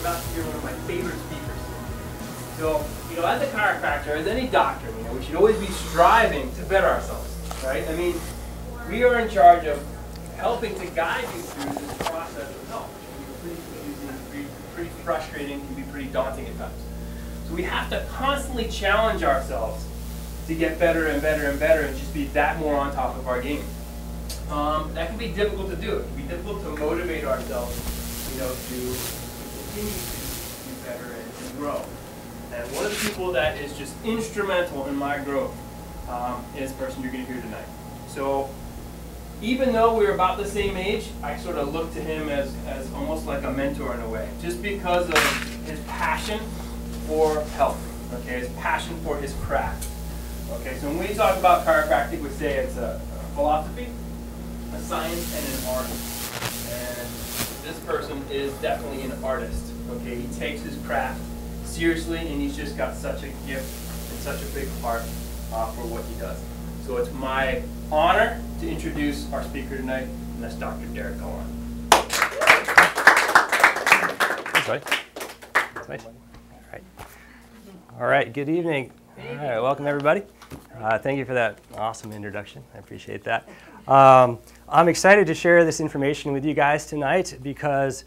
you're about to hear one of my favorite speakers. So, as a chiropractor, as any doctor, we should always be striving to better ourselves, right? I mean, we are in charge of helping to guide you through this process of health. It can be pretty confusing, pretty frustrating, can be pretty daunting at times. So we have to constantly challenge ourselves to get better and better and better and just be that more on top of our game. That can be difficult to do. It can be difficult to motivate ourselves, to continue to do better and grow. And one of the people that is just instrumental in my growth is the person you're going to hear tonight. So even though we're about the same age, I sort of look to him as almost like a mentor in a way, just because of his passion for health, okay, his passion for his craft. Okay, so when we talk about chiropractic, we say it's a philosophy, a science, and an art. And this person is definitely an artist. Okay, he takes his craft seriously, and he's just got such a gift and such a big heart for what he does. So it's my honor to introduce our speaker tonight, and that's Dr. Derek Gallant. Thanks, buddy. That's nice. All right, good evening. All right, welcome everybody. Thank you for that awesome introduction. I appreciate that. I'm excited to share this information with you guys tonight because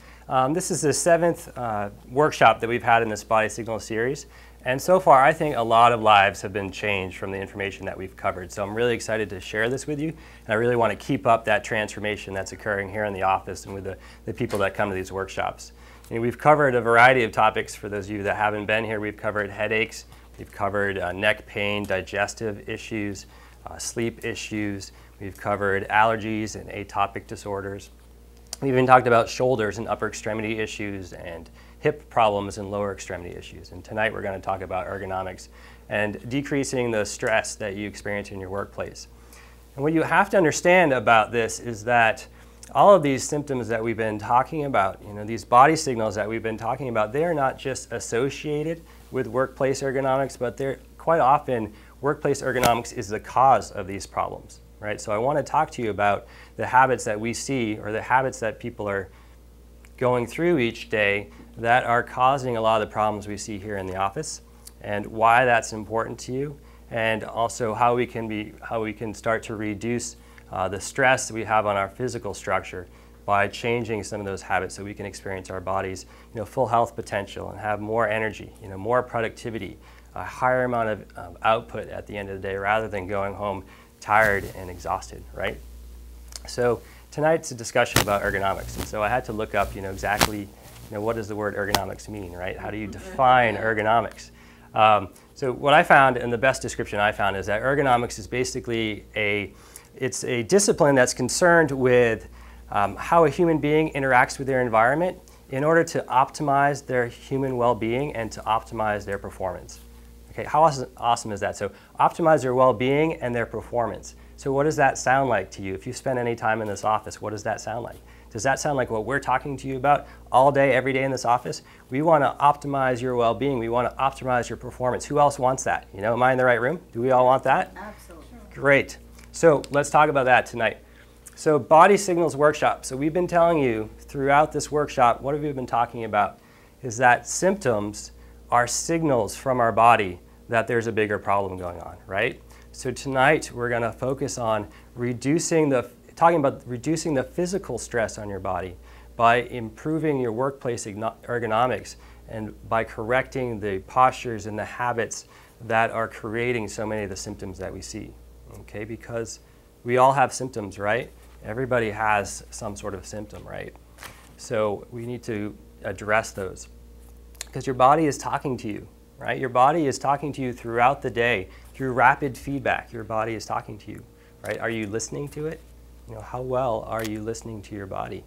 this is the 7th workshop that we've had in this Body Signal series. And so far, I think a lot of lives have been changed from the information that we've covered. So I'm really excited to share this with you. And I really want to keep up that transformation that's occurring here in the office and with the people that come to these workshops. We've covered a variety of topics. For those of you that haven't been here, we've covered headaches, we've covered neck pain, digestive issues, sleep issues, we've covered allergies and atopic disorders. We've even talked about shoulders and upper extremity issues and hip problems and lower extremity issues. And tonight we're going to talk about ergonomics and decreasing the stress that you experience in your workplace. And what you have to understand about this is that all of these symptoms that we've been talking about, these body signals that we've been talking about, they are not just associated with workplace ergonomics, but they're quite often workplace ergonomics is the cause of these problems, right? So I want to talk to you about the habits that we see or the habits that people are going through each day that are causing a lot of the problems we see here in the office and why that's important to you, and also how we can start to reduce the stress that we have on our physical structure by changing some of those habits so we can experience our body's full health potential and have more energy, more productivity, a higher amount of output at the end of the day rather than going home tired and exhausted, right? So tonight's a discussion about ergonomics, and so I had to look up exactly what does the word ergonomics mean, right? How do you define ergonomics? So what I found, and the best description I found, is that ergonomics is basically it's a discipline that's concerned with how a human being interacts with their environment in order to optimize their human well-being and to optimize their performance. Okay, how awesome is that? So optimize their well-being and their performance. So what does that sound like to you? If you spend any time in this office, what does that sound like? Does that sound like what we're talking to you about all day, every day in this office? We want to optimize your well-being. We want to optimize your performance. Who else wants that? Am I in the right room? Do we all want that? Absolutely. Great. So let's talk about that tonight. So Body Signals Workshop. So we've been telling you throughout this workshop, what have we been talking about? Is that symptoms are signals from our body that there's a bigger problem going on, right? So tonight we're going to focus on talking about reducing the physical stress on your body by improving your workplace ergonomics and by correcting the postures and the habits that are creating so many of the symptoms that we see. Okay, because we all have symptoms, right? Everybody has some sort of symptom, right? So we need to address those because your body is talking to you, right? Your body is talking to you throughout the day through rapid feedback. Your body is talking to you, right? Are you listening to it? How well are you listening to your body,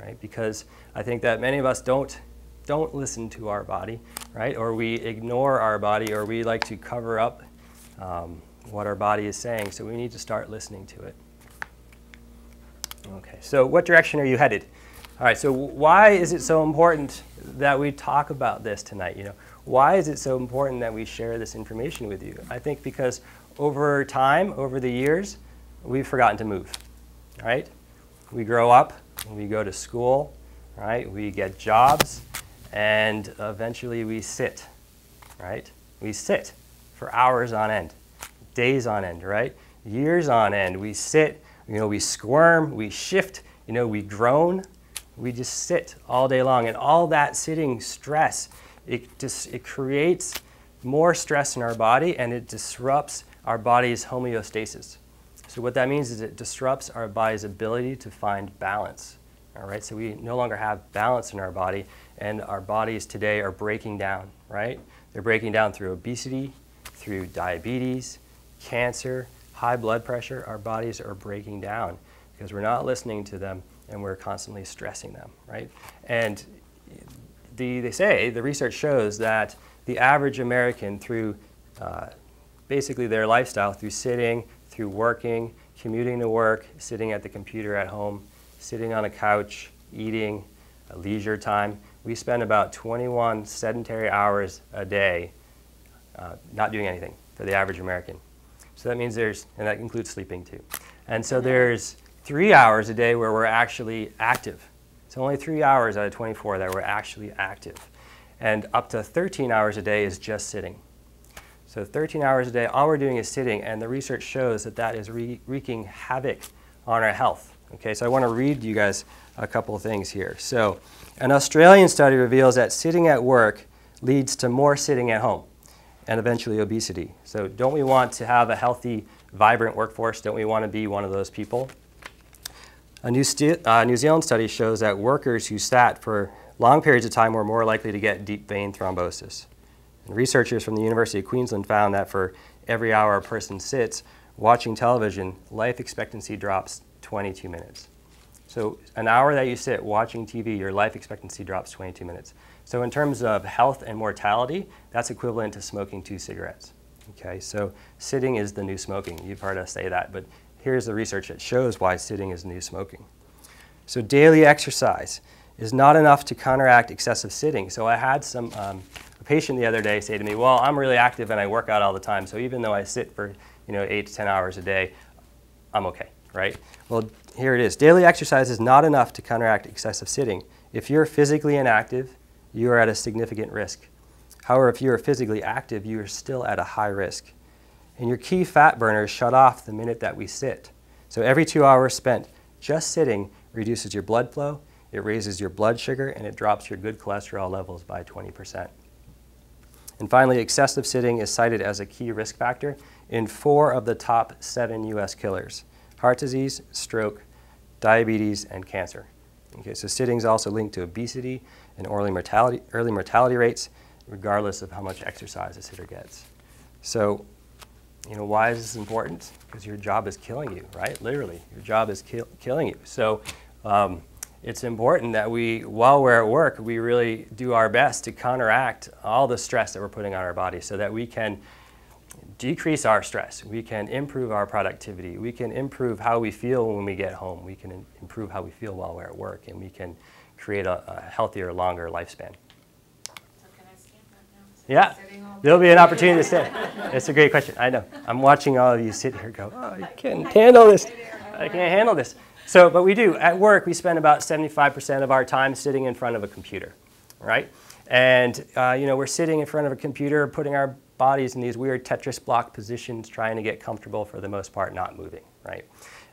right? Because I think that many of us don't listen to our body, right? Or we ignore our body, or we like to cover up what our body is saying, so we need to start listening to it. Okay, so what direction are you headed? All right, so why is it so important that we talk about this tonight? Why is it so important that we share this information with you? I think because over time, over the years, we've forgotten to move, right? We grow up, we go to school, right? We get jobs, and eventually we sit, right? We sit for hours on end, days on end, right? Years on end. We sit, we squirm, we shift, we groan. We just sit all day long, and all that sitting stress, it creates more stress in our body, and it disrupts our body's homeostasis. So what that means is it disrupts our body's ability to find balance. All right, so we no longer have balance in our body, and our bodies today are breaking down, right? They're breaking down through obesity, through diabetes, cancer, high blood pressure. Our bodies are breaking down because we're not listening to them, and we're constantly stressing them, right? And they say, the research shows that the average American, through basically their lifestyle, through sitting, through working, commuting to work, sitting at the computer at home, sitting on a couch, eating, leisure time, we spend about 21 sedentary hours a day not doing anything for the average American. So that means and that includes sleeping too. And so there's 3 hours a day where we're actually active. So only 3 hours out of 24 that we're actually active. And up to 13 hours a day is just sitting. So 13 hours a day, all we're doing is sitting, and the research shows that that is wreaking havoc on our health. Okay, so I want to read you guys a couple of things here. So an Australian study reveals that sitting at work leads to more sitting at home and eventually obesity. So don't we want to have a healthy, vibrant workforce? Don't we want to be one of those people? A New Zealand study shows that workers who sat for long periods of time were more likely to get deep vein thrombosis. And researchers from the University of Queensland found that for every hour a person sits watching television, life expectancy drops 22 minutes. So an hour that you sit watching TV, your life expectancy drops 22 minutes. So in terms of health and mortality, that's equivalent to smoking 2 cigarettes. Okay, so sitting is the new smoking. You've heard us say that, but here's the research that shows why sitting is new smoking. So daily exercise is not enough to counteract excessive sitting. So I had a patient the other day say to me, well, I'm really active and I work out all the time, so even though I sit for 8 to 10 hours a day, I'm okay, right? Well, here it is. Daily exercise is not enough to counteract excessive sitting. If you're physically inactive, you are at a significant risk. However, if you are physically active, you are still at a high risk. And your key fat burners shut off the minute that we sit. So every 2 hours spent just sitting reduces your blood flow, it raises your blood sugar, and it drops your good cholesterol levels by 20%. And finally, excessive sitting is cited as a key risk factor in 4 of the top 7 U.S. killers: heart disease, stroke, diabetes, and cancer. Okay, so sitting is also linked to obesity and early mortality rates, regardless of how much exercise a sitter gets. So, why is this important? Because your job is killing you, right? Literally, your job is killing you. So it's important that while we're at work, we really do our best to counteract all the stress that we're putting on our body so that we can decrease our stress, we can improve our productivity, we can improve how we feel when we get home, we can improve how we feel while we're at work, and we can create a healthier, longer lifespan. Yeah, there'll be an opportunity to sit. It's a great question. I know. I'm watching all of you sit here go, oh, I can't handle this. I can't handle this. So, but we do. At work, we spend about 75% of our time sitting in front of a computer, right? And, we're sitting in front of a computer, putting our bodies in these weird Tetris block positions, trying to get comfortable, for the most part, not moving, right?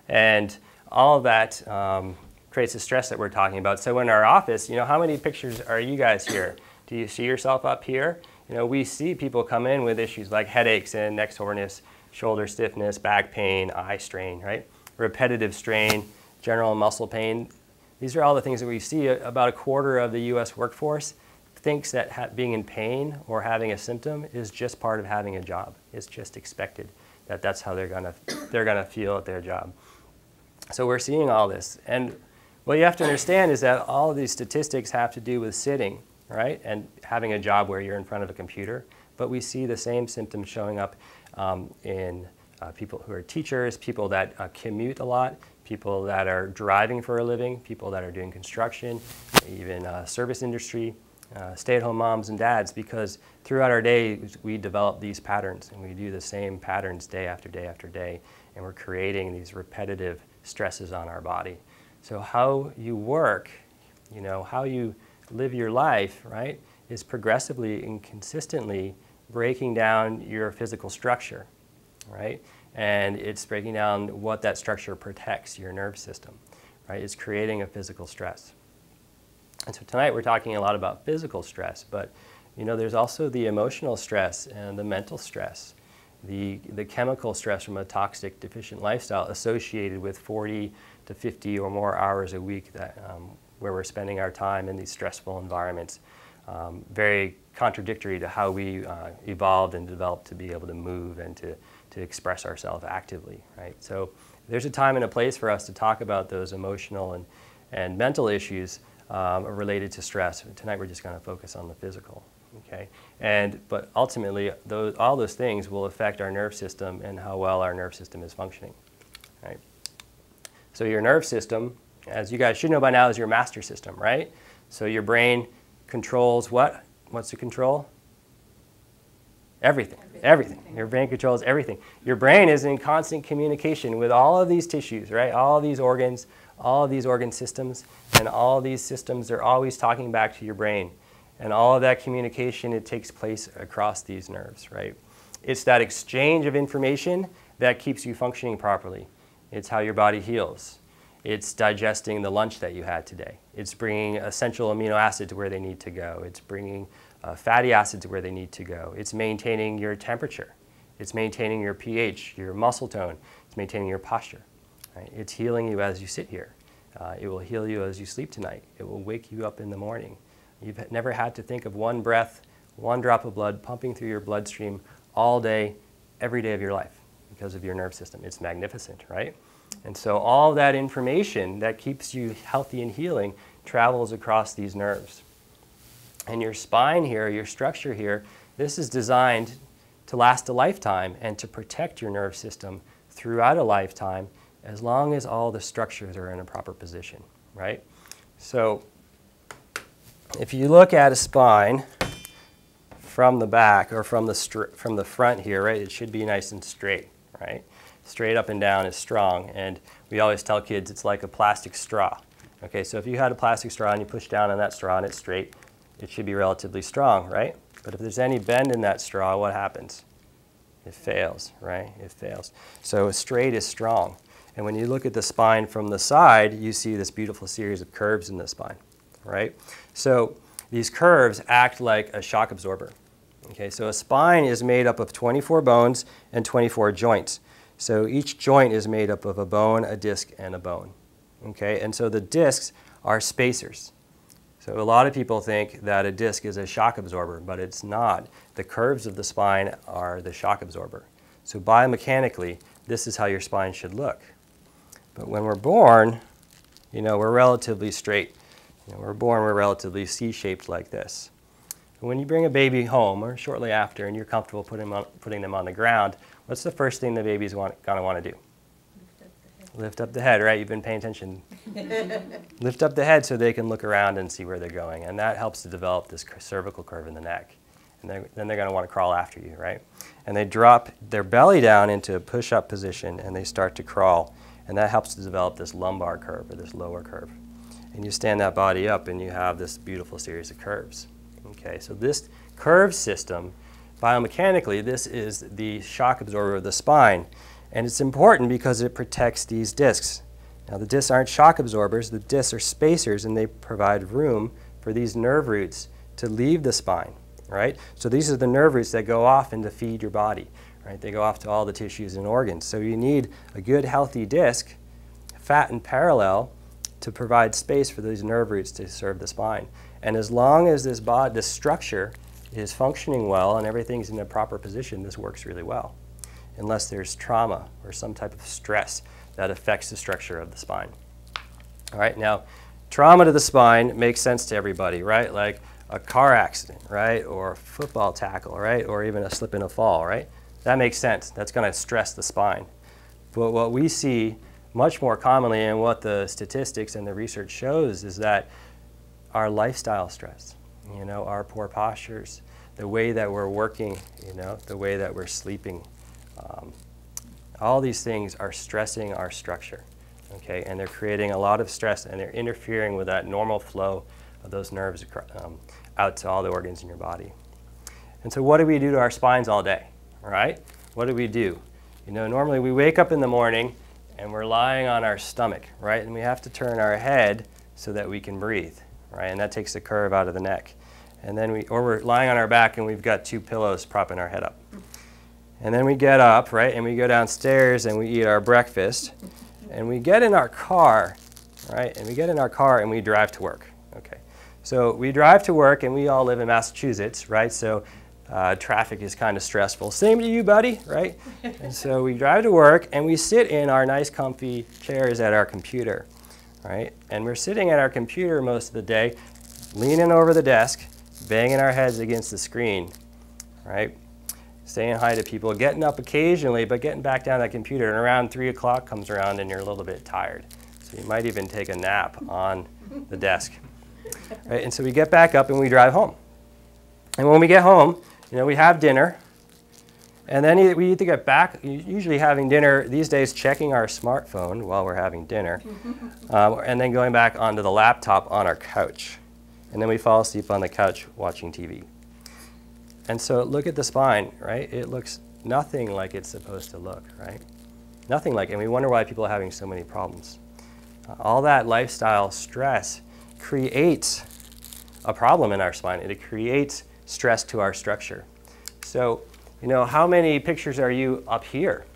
And all of that creates the stress that we're talking about. So in our office, how many pictures are you guys here? Do you see yourself up here? We see people come in with issues like headaches and neck soreness, shoulder stiffness, back pain, eye strain, right? Repetitive strain, general muscle pain. These are all the things that we see. About a quarter of the U.S. workforce thinks that being in pain or having a symptom is just part of having a job. It's just expected that that's how they're gonna feel at their job. So we're seeing all this. And what you have to understand is that all of these statistics have to do with sitting, right? And having a job where you're in front of a computer. But we see the same symptoms showing up in people who are teachers, people that commute a lot, people that are driving for a living, people that are doing construction, even service industry, stay-at-home moms and dads, because throughout our day we develop these patterns and we do the same patterns day after day after day, and we're creating these repetitive stresses on our body. So how you work, how you live your life, right, is progressively and consistently breaking down your physical structure, right? And it's breaking down what that structure protects, your nerve system, right? It's creating a physical stress. And so tonight we're talking a lot about physical stress, but you know, there's also the emotional stress and the mental stress, the chemical stress from a toxic, deficient lifestyle associated with 40 to 50 or more hours a week that, where we're spending our time in these stressful environments. Very contradictory to how we evolved and developed to be able to move and to express ourselves actively, right? So there's a time and a place for us to talk about those emotional and mental issues related to stress. Tonight we're just going to focus on the physical, okay? But ultimately, all those things will affect our nerve system and how well our nerve system is functioning, right? So your nerve system, as you guys should know by now, is your master system, right? So your brain controls what? What's to control? Everything. Everything. Your brain controls everything. Your brain is in constant communication with all of these tissues, right? All of these organs, all of these organ systems, and all of these systems are always talking back to your brain. And all of that communication, it takes place across these nerves, right? It's that exchange of information that keeps you functioning properly. It's how your body heals. It's digesting the lunch that you had today. It's bringing essential amino acids where they need to go. It's bringing fatty acids where they need to go. It's maintaining your temperature. It's maintaining your pH, your muscle tone. It's maintaining your posture. Right? It's healing you as you sit here. It will heal you as you sleep tonight. It will wake you up in the morning. You've never had to think of one breath, one drop of blood pumping through your bloodstream all day, every day of your life because of your nerve system. It's magnificent, right? And so all that information that keeps you healthy and healing travels across these nerves. And your spine here, your structure here, this is designed to last a lifetime and to protect your nerve system throughout a lifetime as long as all the structures are in a proper position, right? So if you look at a spine from the back or from the front here, right, it should be nice and straight, right? Straight up and down is strong, and we always tell kids it's like a plastic straw. Okay, so if you had a plastic straw and you push down on that straw and it's straight, it should be relatively strong, right? But if there's any bend in that straw, what happens? It fails, right? It fails. So straight is strong. And when you look at the spine from the side, you see this beautiful series of curves in the spine, right? So these curves act like a shock absorber. Okay, so a spine is made up of 24 bones and 24 joints. So each joint is made up of a bone, a disc, and a bone. Okay, and so the discs are spacers. So a lot of people think that a disc is a shock absorber, but it's not. The curves of the spine are the shock absorber. So biomechanically, this is how your spine should look. But when we're born, you know, we're relatively straight. You know, we're born, we're relatively C-shaped like this. When you bring a baby home, or shortly after, and you're comfortable putting them on the ground, what's the first thing the baby's going to want to do? Lift up the head, right? You've been paying attention. Lift up the head so they can look around and see where they're going. And that helps to develop this cervical curve in the neck. And then they're going to want to crawl after you, right? And they drop their belly down into a push-up position, and they start to crawl. And that helps to develop this lumbar curve, or this lower curve. And you stand that body up, and you have this beautiful series of curves. Okay, so this curve system, biomechanically, this is the shock absorber of the spine. And it's important because it protects these discs. Now, the discs aren't shock absorbers. The discs are spacers, and they provide room for these nerve roots to leave the spine, right? So these are the nerve roots that go off and to feed your body, right? They go off to all the tissues and organs. So you need a good, healthy disc, fat and parallel, to provide space for these nerve roots to serve the spine. And as long as this structure is functioning well and everything's in the proper position, this works really well, unless there's trauma or some type of stress that affects the structure of the spine. All right, now, trauma to the spine makes sense to everybody, right? Like a car accident, right? Or a football tackle, right? Or even a slip and a fall, right? That makes sense. That's going to stress the spine. But what we see much more commonly, and what the statistics and the research shows, is that our lifestyle stress, you know, our poor postures, the way that we're working, you know, the way that we're sleeping, all these things are stressing our structure, okay? And they're creating a lot of stress, and they're interfering with that normal flow those nerves out to all the organs in your body. And so what do we do to our spines all day, right? What do we do? You know, normally we wake up in the morning and we're lying on our stomach, right? And we have to turn our head so that we can breathe, right? And that takes the curve out of the neck. And then we're lying on our back and we've got 2 pillows propping our head up. And then we get up, right? And we go downstairs and we eat our breakfast. And we get in our car, right? And we get in our car and we drive to work, okay? So we drive to work, and we all live in Massachusetts, right? So traffic is kind of stressful. Same to you, buddy, right? And so we drive to work and we sit in our nice comfy chairs at our computer, right? And we're sitting at our computer most of the day, leaning over the desk, banging our heads against the screen, right? Saying hi to people, getting up occasionally, but getting back down that computer. And around 3 o'clock comes around and you're a little bit tired. So you might even take a nap on the desk, right? And so we get back up and we drive home. And when we get home, you know, we have dinner. And then we either get back, usually having dinner, these days checking our smartphone while we're having dinner, and then going back onto the laptop on our couch. And then we fall asleep on the couch watching TV. And so look at the spine, right? It looks nothing like it's supposed to look, right? Nothing like it. And we wonder why people are having so many problems. All that lifestyle stress creates a problem in our spine. It creates stress to our structure. So, you know, how many pictures are you up here?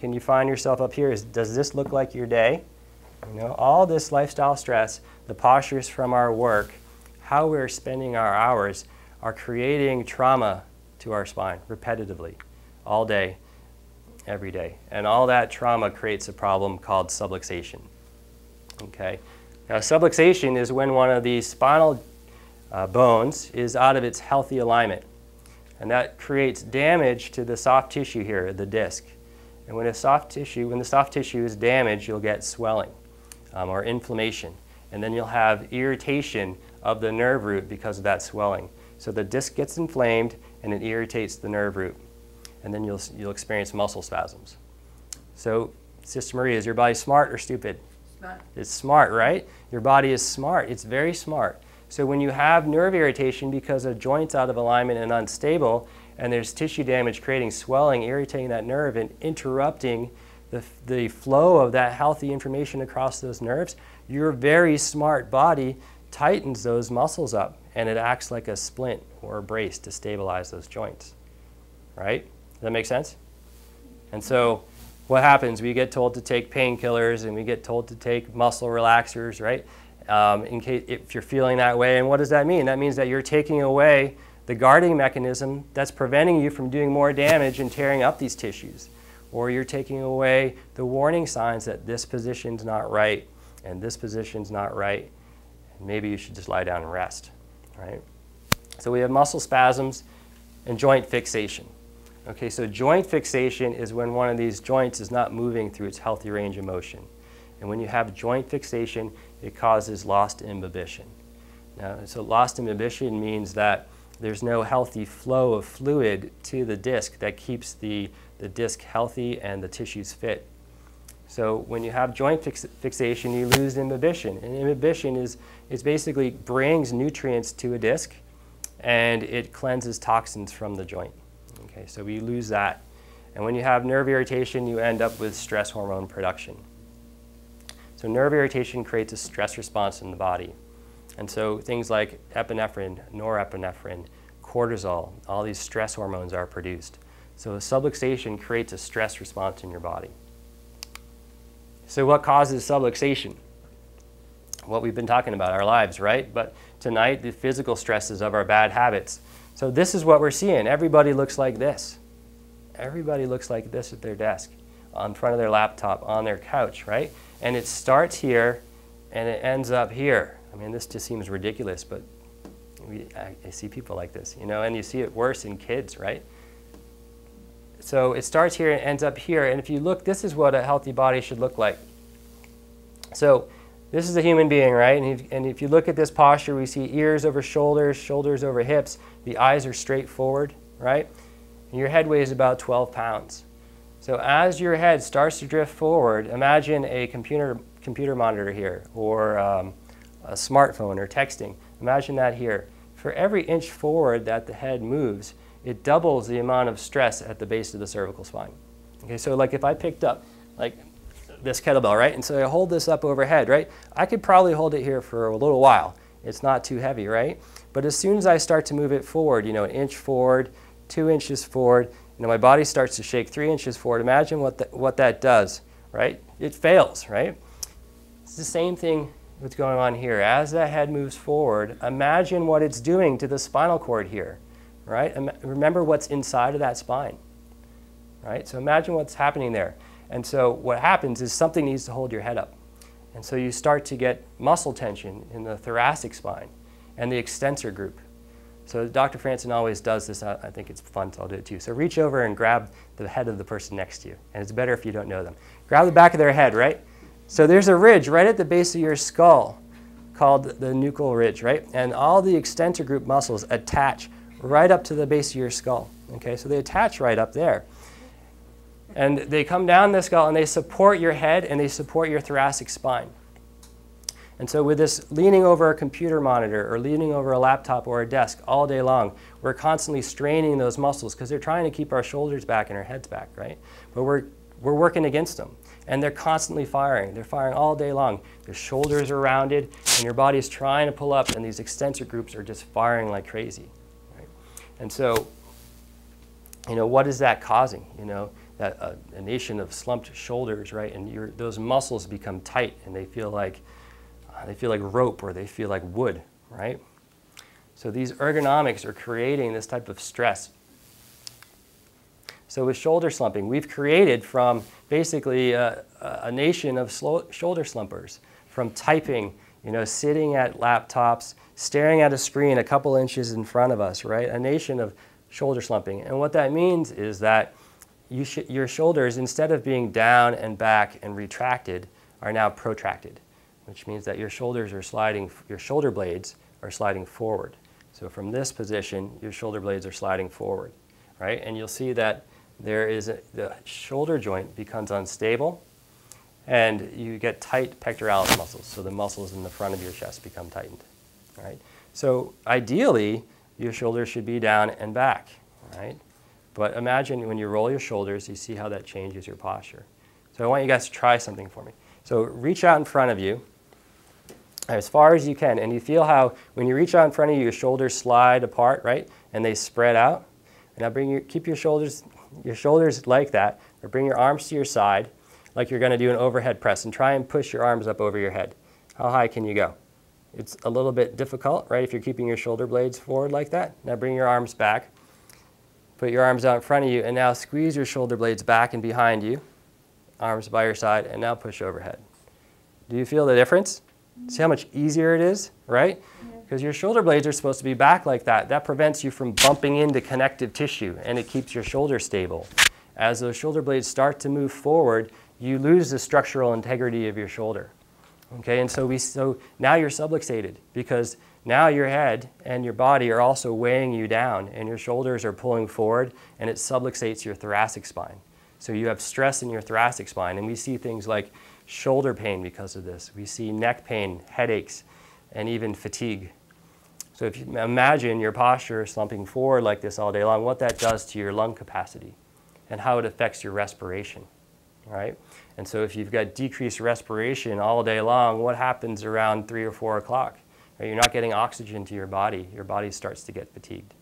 Can you find yourself up here? Does this look like your day? You know, all this lifestyle stress, the postures from our work, how we're spending our hours are creating trauma to our spine repetitively, all day, every day. And all that trauma creates a problem called subluxation. Okay? Now, subluxation is when one of these spinal bones is out of its healthy alignment. And that creates damage to the soft tissue here, the disc. And when the soft tissue is damaged, you'll get swelling or inflammation. And then you'll have irritation of the nerve root because of that swelling. So the disc gets inflamed and it irritates the nerve root. And then you'll experience muscle spasms. So, Sister Maria, is your body smart or stupid? Smart. It's smart, right? Your body is smart. It's very smart. So when you have nerve irritation because of joints out of alignment and unstable, and there's tissue damage creating swelling, irritating that nerve and interrupting the flow of that healthy information across those nerves, your very smart body tightens those muscles up, and it acts like a splint or a brace to stabilize those joints, right? Does that make sense? And so what happens? We get told to take painkillers and we get told to take muscle relaxers, right? In case if you're feeling that way. And what does that mean? That means that you're taking away the guarding mechanism that's preventing you from doing more damage and tearing up these tissues. Or you're taking away the warning signs that this position's not right and this position's not right. And maybe you should just lie down and rest, right? So we have muscle spasms and joint fixation. Okay, so joint fixation is when one of these joints is not moving through its healthy range of motion. And when you have joint fixation, it causes lost imbibition. Now, so lost imbibition means that there's no healthy flow of fluid to the disc that keeps the disc healthy and the tissues fit. So when you have joint fixation, you lose imbibition. And imbibition is basically brings nutrients to a disc and it cleanses toxins from the joint. Okay, so we lose that. And when you have nerve irritation, you end up with stress hormone production. So nerve irritation creates a stress response in the body. And so things like epinephrine, norepinephrine, cortisol, all these stress hormones are produced. So subluxation creates a stress response in your body. So what causes subluxation? What we've been talking about, our lives, right? But tonight, the physical stresses of our bad habits. So this is what we're seeing. Everybody looks like this. Everybody looks like this at their desk, in front of their laptop, on their couch, right? And it starts here and it ends up here. I mean, this just seems ridiculous, but I see people like this, you know, and you see it worse in kids, right? So it starts here and ends up here, and if you look, this is what a healthy body should look like. So this is a human being, right? And if you look at this posture, we see ears over shoulders, shoulders over hips, the eyes are straight forward, right? And your head weighs about 12 pounds. So as your head starts to drift forward, imagine a computer monitor here, or a smartphone or texting. Imagine that here. For every inch forward that the head moves, it doubles the amount of stress at the base of the cervical spine. Okay, so like if I picked up like this kettlebell, right? And so I hold this up overhead, right? I could probably hold it here for a little while. It's not too heavy, right? But as soon as I start to move it forward, you know, an inch forward, 2 inches forward, you know, my body starts to shake 3 inches forward. Imagine what that does, right? It fails, right? It's the same thing what's going on here. As that head moves forward, imagine what it's doing to the spinal cord here, right? Remember what's inside of that spine, right? So imagine what's happening there. And so what happens is something needs to hold your head up. And so you start to get muscle tension in the thoracic spine and the extensor group. So Dr. Franson always does this. I think it's fun, so I'll do it too. So reach over and grab the head of the person next to you. And it's better if you don't know them. Grab the back of their head, right? So there's a ridge right at the base of your skull called the nuchal ridge, right? And all the extensor group muscles attach right up to the base of your skull. Okay, so they attach right up there. And they come down the skull and they support your head and they support your thoracic spine. And so with this leaning over a computer monitor or leaning over a laptop or a desk all day long, we're constantly straining those muscles because they're trying to keep our shoulders back and our heads back, right? But we're working against them. And they're constantly firing. They're firing all day long. Their shoulders are rounded and your body is trying to pull up and these extensor groups are just firing like crazy, right? And so, you know, what is that causing? You know, that a nation of slumped shoulders, right? And those muscles become tight and they feel like rope or they feel like wood, right? So these ergonomics are creating this type of stress. So with shoulder slumping, we've created from basically a nation of shoulder slumpers, from typing, you know, sitting at laptops, staring at a screen a couple inches in front of us, right? A nation of shoulder slumping. And what that means is that your shoulders, instead of being down and back and retracted, are now protracted, which means that your shoulders are sliding, your shoulder blades are sliding forward. So from this position, your shoulder blades are sliding forward, right? And you'll see that the shoulder joint becomes unstable and you get tight pectoralis muscles. So the muscles in the front of your chest become tightened, right? So ideally, your shoulders should be down and back, right? But imagine when you roll your shoulders, you see how that changes your posture. So I want you guys to try something for me. So reach out in front of you as far as you can, and you feel how when you reach out in front of you, your shoulders slide apart, right? And they spread out. And now keep your shoulders like that, or bring your arms to your side like you're going to do an overhead press, and try and push your arms up over your head. How high can you go? It's a little bit difficult, right, if you're keeping your shoulder blades forward like that. Now bring your arms back. Put your arms out in front of you, and now squeeze your shoulder blades back and behind you. Arms by your side, and now push overhead. Do you feel the difference? See how much easier it is, right? Because your shoulder blades are supposed to be back like that. That prevents you from bumping into connective tissue, and it keeps your shoulder stable. As those shoulder blades start to move forward, you lose the structural integrity of your shoulder. Okay, and so now you're subluxated because now your head and your body are also weighing you down, and your shoulders are pulling forward, and it subluxates your thoracic spine. So you have stress in your thoracic spine, and we see things like shoulder pain because of this. We see neck pain, headaches, and even fatigue. So if you imagine your posture slumping forward like this all day long, what that does to your lung capacity and how it affects your respiration, right? And so if you've got decreased respiration all day long, what happens around 3 or 4 o'clock? You're not getting oxygen to your body starts to get fatigued.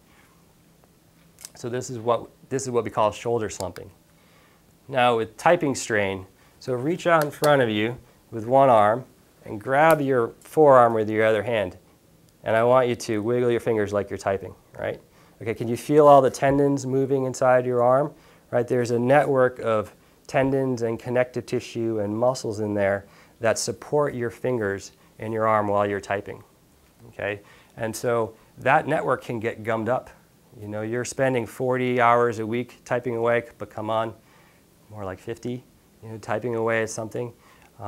So this is what we call shoulder slumping. Now with typing strain, so reach out in front of you with one arm and grab your forearm with your other hand. And I want you to wiggle your fingers like you're typing, right? Okay, can you feel all the tendons moving inside your arm? Right, there's a network of tendons and connective tissue and muscles in there that support your fingers in your arm while you're typing. Okay, and so that network can get gummed up. You know, you're spending 40 hours a week typing away, but come on, more like 50, you know, typing away at something.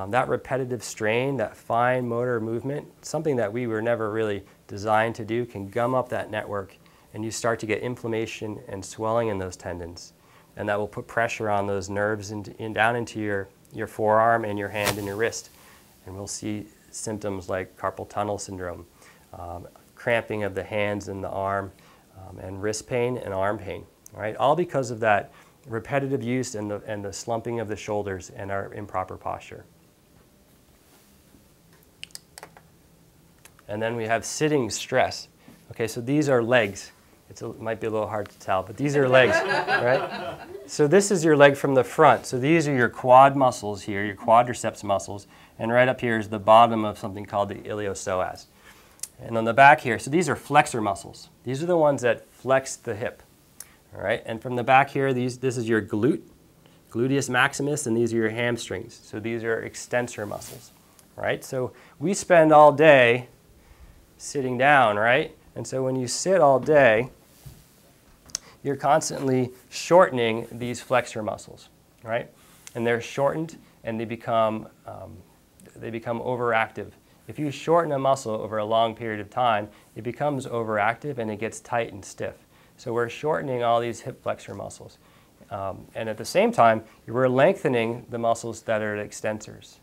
That repetitive strain, that fine motor movement, something that we were never really designed to do, can gum up that network, and you start to get inflammation and swelling in those tendons. And that will put pressure on those nerves down into your forearm and your hand and your wrist. And we'll see symptoms like carpal tunnel syndrome, cramping of the hands and the arm, and wrist pain and arm pain, right? All because of that repetitive use and the slumping of the shoulders and our improper posture. And then we have sitting stress. Okay, so these are legs. It might be a little hard to tell, but these are legs, right? So this is your leg from the front. So these are your quad muscles here, your quadriceps muscles, and right up here is the bottom of something called the iliopsoas. And on the back here, so these are flexor muscles. These are the ones that flex the hip, all right? And from the back here, this is your gluteus maximus, and these are your hamstrings. So these are extensor muscles, right? So we spend all day sitting down, right? And so when you sit all day, you're constantly shortening these flexor muscles, right? And they're shortened and they become overactive. If you shorten a muscle over a long period of time, it becomes overactive and it gets tight and stiff. So we're shortening all these hip flexor muscles. And at the same time, we're lengthening the muscles that are extensors.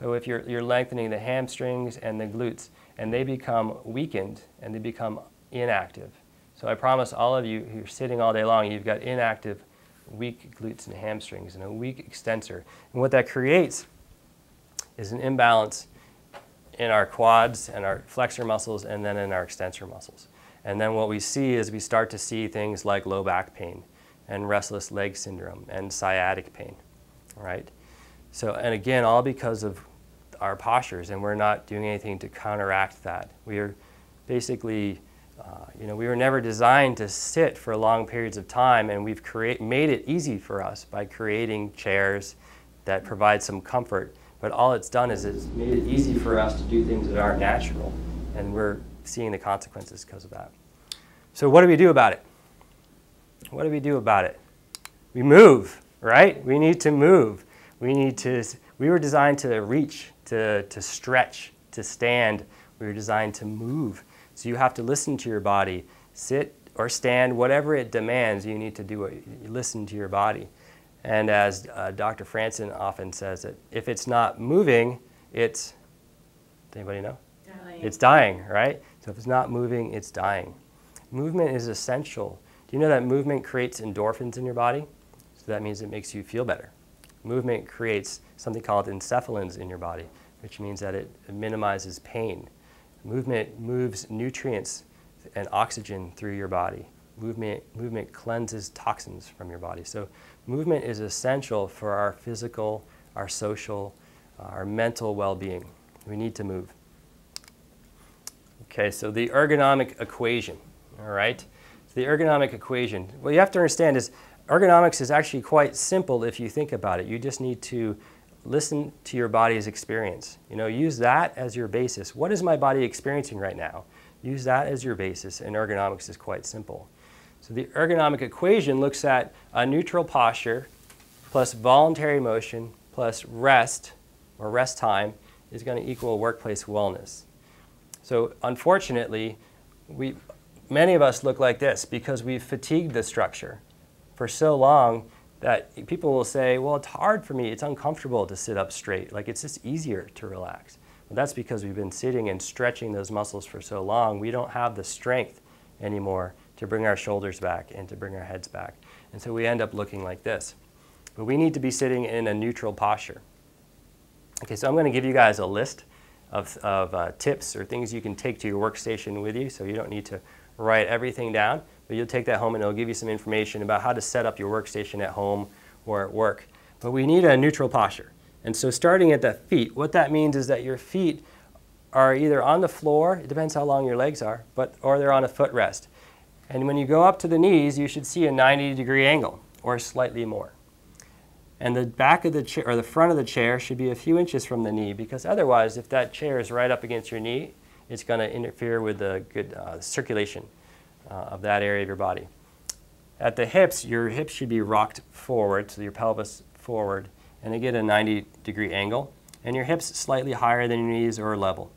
So if you're lengthening the hamstrings and the glutes, and they become weakened and they become inactive. So I promise all of you who are sitting all day long, you've got inactive, weak glutes and hamstrings and a weak extensor. And what that creates is an imbalance in our quads and our flexor muscles and then in our extensor muscles. And then what we see is we start to see things like low back pain and restless leg syndrome and sciatic pain, right? So, and again, all because of our postures, and we're not doing anything to counteract that. We are basically, we were never designed to sit for long periods of time, and we've made it easy for us by creating chairs that provide some comfort. But all it's done is it's made it easy for us to do things that aren't natural, and we're seeing the consequences because of that. So what do we do about it? What do we do about it? We move, right? We need to move. We were designed to reach, to stretch, to stand. We were designed to move. So you have to listen to your body. Sit or stand, whatever it demands, you need to do it. You listen to your body. And as Dr. Franson often says, that if it's not moving, does anybody know? Dying. It's dying, right? So if it's not moving, it's dying. Movement is essential. Do you know that movement creates endorphins in your body? So that means it makes you feel better. Movement creates something called encephalins in your body, which means that it minimizes pain. Movement moves nutrients and oxygen through your body. Movement cleanses toxins from your body. So movement is essential for our physical, our social, our mental well-being. We need to move. Okay, so the ergonomic equation, all right? So the ergonomic equation, what you have to understand is ergonomics is actually quite simple if you think about it. You just need to listen to your body's experience. Use that as your basis. What is my body experiencing right now? Use that as your basis, and ergonomics is quite simple. So the ergonomic equation looks at a neutral posture plus voluntary motion plus rest, or rest time, is going to equal workplace wellness. So unfortunately, many of us look like this because we've fatigued the structure for so long that people will say, well, it's hard for me, it's uncomfortable to sit up straight, like it's just easier to relax. Well, that's because we've been sitting and stretching those muscles for so long, we don't have the strength anymore to bring our shoulders back and to bring our heads back. And so we end up looking like this. But we need to be sitting in a neutral posture. Okay, so I'm going to give you guys a list of tips or things you can take to your workstation with you, so you don't need to write everything down, but you'll take that home and it'll give you some information about how to set up your workstation at home or at work. But we need a neutral posture. And so starting at the feet, what that means is that your feet are either on the floor, it depends how long your legs are, or they're on a footrest. And when you go up to the knees, you should see a 90-degree angle or slightly more. And the back of the chair, or the front of the chair, should be a few inches from the knee, because otherwise, if that chair is right up against your knee, it's going to interfere with the good circulation of that area of your body. At the hips, your hips should be rocked forward, so your pelvis forward, and they get a 90-degree angle, and your hips slightly higher than your knees or level.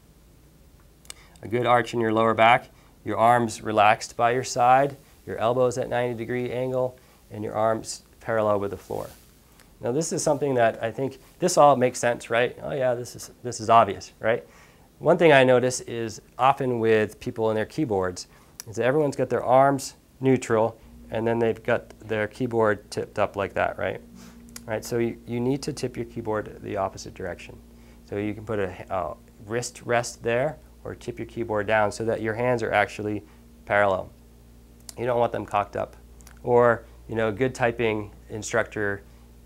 A good arch in your lower back, your arms relaxed by your side, your elbows at 90-degree angle, and your arms parallel with the floor. Now this is something that I think, this all makes sense, right? Oh yeah, this is obvious, right? one thing I notice is often with people and their keyboards is that everyone's got their arms neutral and then they've got their keyboard tipped up like that, right? Right, so you need to tip your keyboard the opposite direction. So you can put a wrist rest there or tip your keyboard down so that your hands are actually parallel. You don't want them cocked up. Or, you know, a good typing instructor